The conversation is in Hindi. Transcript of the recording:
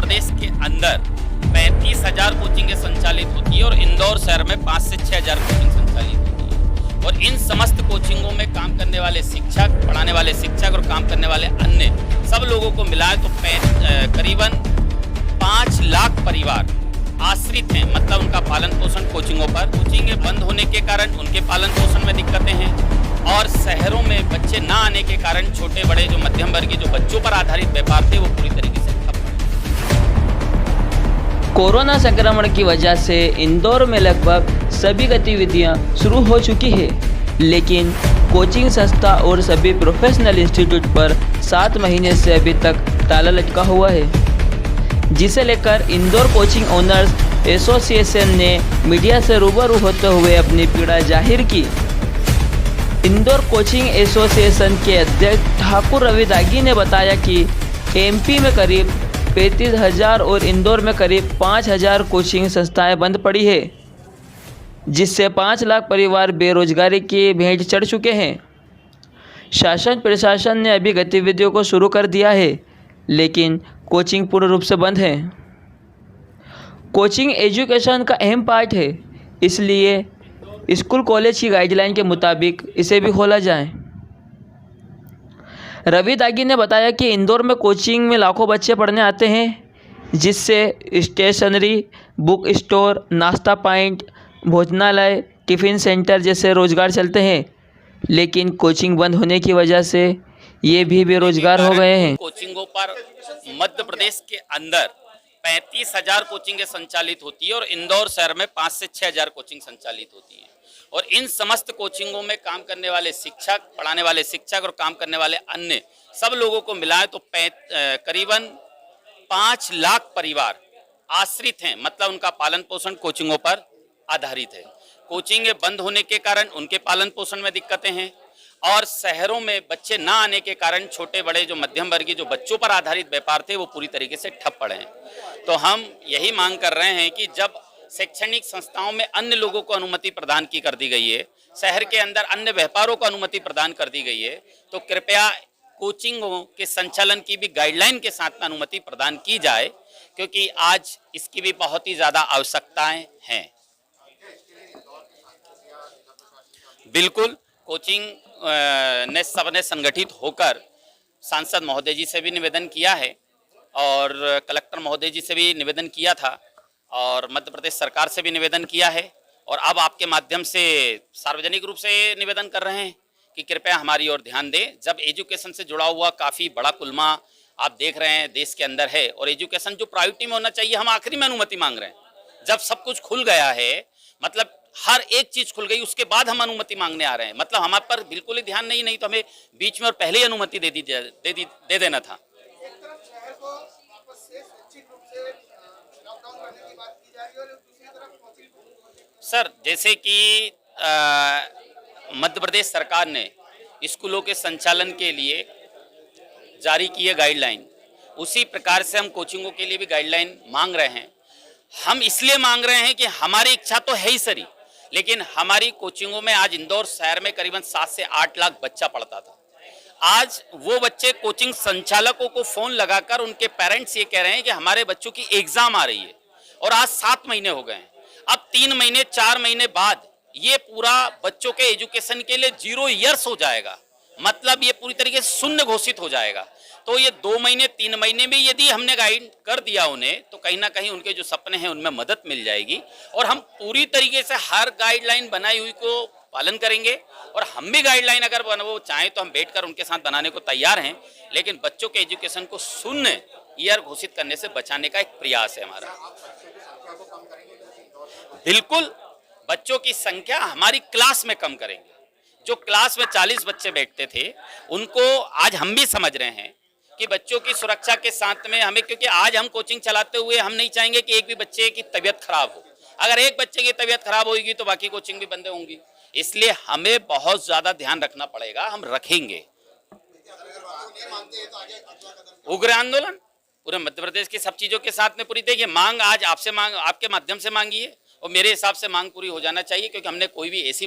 प्रदेश के अंदर 35,000 कोचिंगें संचालित होती है और इंदौर शहर में 5 से 6,000 कोचिंग संचालित होती है। और इन समस्त कोचिंगों में काम करने वाले शिक्षक, पढ़ाने वाले शिक्षक और काम करने वाले अन्य सब लोगों को मिलाए तो करीबन 5 लाख परिवार आश्रित हैं, मतलब उनका पालन पोषण कोचिंगों पर। कोचिंगें बंद होने के कारण उनके पालन पोषण में दिक्कतें हैं और शहरों में बच्चे ना आने के कारण छोटे बड़े जो मध्यम वर्गीय जो बच्चों पर आधारित व्यापार थे वो पूरी तरीके से ठप पड़े। कोरोना संक्रमण की वजह से इंदौर में लगभग सभी गतिविधियां शुरू हो चुकी है, लेकिन कोचिंग संस्था और सभी प्रोफेशनल इंस्टीट्यूट पर 7 महीने से अभी तक ताला लटका हुआ है, जिसे लेकर इंदौर कोचिंग ओनर्स एसोसिएशन ने मीडिया से रूबरू होते हुए अपनी पीड़ा जाहिर की। इंदौर कोचिंग एसोसिएशन के अध्यक्ष ठाकुर रवि दागी ने बताया कि एमपी में करीब 35,000 और इंदौर में करीब 5,000 कोचिंग संस्थाएं बंद पड़ी है, जिससे 5 लाख परिवार बेरोजगारी की भेंट चढ़ चुके हैं। शासन प्रशासन ने अभी गतिविधियों को शुरू कर दिया है, लेकिन कोचिंग पूर्ण रूप से बंद है। कोचिंग एजुकेशन का अहम पार्ट है, इसलिए स्कूल कॉलेज की गाइडलाइन के मुताबिक इसे भी खोला जाए। रवि दागी ने बताया कि इंदौर में कोचिंग में लाखों बच्चे पढ़ने आते हैं, जिससे स्टेशनरी, बुक स्टोर, नाश्ता पॉइंट, भोजनालय, टिफ़िन सेंटर जैसे रोजगार चलते हैं, लेकिन कोचिंग बंद होने की वजह से ये भी बेरोजगार हो गए हैं। कोचिंगों पर मध्य प्रदेश के अंदर 35,000 कोचिंगें संचालित होती है और इंदौर शहर में 5 से 6,000 कोचिंग संचालित होती है। और इन समस्त कोचिंगों में काम करने वाले शिक्षक, पढ़ाने वाले शिक्षक और काम करने वाले अन्य सब लोगों को मिलाए तो करीबन 5 लाख परिवार आश्रित हैं, मतलब उनका पालन पोषण कोचिंगों पर आधारित है। कोचिंगें बंद होने के कारण उनके पालन पोषण में दिक्कतें हैं और शहरों में बच्चे ना आने के कारण छोटे बड़े जो मध्यम वर्गीय जो बच्चों पर आधारित व्यापार थे वो पूरी तरीके से ठप पड़े हैं। तो हम यही मांग कर रहे हैं कि जब शैक्षणिक संस्थाओं में अन्य लोगों को अनुमति प्रदान की कर दी गई है, शहर के अंदर अन्य व्यापारों को अनुमति प्रदान कर दी गई है, तो कृपया कोचिंगों के संचालन की भी गाइडलाइन के साथ में अनुमति प्रदान की जाए, क्योंकि आज इसकी भी बहुत ही ज़्यादा आवश्यकताएं हैं। बिल्कुल, कोचिंग ने सबने संगठित होकर सांसद महोदय जी से भी निवेदन किया है और कलेक्टर महोदय जी से भी निवेदन किया था और मध्य प्रदेश सरकार से भी निवेदन किया है और अब आपके माध्यम से सार्वजनिक रूप से निवेदन कर रहे हैं कि कृपया हमारी ओर ध्यान दें। जब एजुकेशन से जुड़ा हुआ काफ़ी बड़ा कुलमा आप देख रहे हैं देश के अंदर है और एजुकेशन जो प्रायोरिटी में होना चाहिए, हम आखिरी में अनुमति मांग रहे हैं। जब सब कुछ खुल गया है, मतलब हर एक चीज खुल गई, उसके बाद हम अनुमति मांगने आ रहे हैं, मतलब हमारे पर बिल्कुल ही ध्यान नहीं तो हमें बीच में और पहले ही अनुमति दे देना था। सर, जैसे कि मध्य प्रदेश सरकार ने स्कूलों के संचालन के लिए जारी की है गाइडलाइन, उसी प्रकार से हम कोचिंगों के लिए भी गाइडलाइन मांग रहे हैं। हम इसलिए मांग रहे हैं कि हमारी इच्छा तो है ही सरी, लेकिन हमारी कोचिंगों में आज इंदौर शहर में करीबन 7 से 8 लाख बच्चा पढ़ता था। आज वो बच्चे कोचिंग संचालकों को फोन लगाकर उनके पेरेंट्स ये कह रहे हैं कि हमारे बच्चों की एग्जाम आ रही है और आज 7 महीने हो गए हैं। अब 3 महीने 4 महीने बाद ये पूरा बच्चों के एजुकेशन के लिए 0 ईयर्स हो जाएगा, मतलब ये पूरी तरीके से शून्य घोषित हो जाएगा। तो ये 2 महीने 3 महीने में यदि हमने गाइड कर दिया उन्हें, तो कहीं ना कहीं उनके जो सपने हैं उनमें मदद मिल जाएगी और हम पूरी तरीके से हर गाइडलाइन बनाई हुई को पालन करेंगे। और हम भी गाइडलाइन अगर वो चाहें तो हम बैठकर उनके साथ बनाने को तैयार हैं, लेकिन बच्चों के एजुकेशन को शून्य ईयर घोषित करने से बचाने का एक प्रयास है हमारा। बिल्कुल, बच्चों की संख्या हमारी क्लास में कम करेंगे। जो क्लास में 40 बच्चे बैठते थे उनको आज हम भी समझ रहे हैं कि बच्चों की सुरक्षा के साथ में हमें, क्योंकि आज हम कोचिंग चलाते हुए हम नहीं चाहेंगे कि एक भी बच्चे की तबीयत खराब हो। अगर एक बच्चे की तबीयत खराब होगी तो बाकी कोचिंग भी बंद होंगी, इसलिए हमें बहुत ज्यादा ध्यान रखना पड़ेगा। हम रखेंगे उग्र आंदोलन पूरे मध्य प्रदेश की सब चीजों के साथ में पूरी। देखिए, मांग आज आपसे आपके माध्यम से मांगी है और मेरे हिसाब से मांग पूरी हो जाना चाहिए, क्योंकि हमने कोई भी ऐसी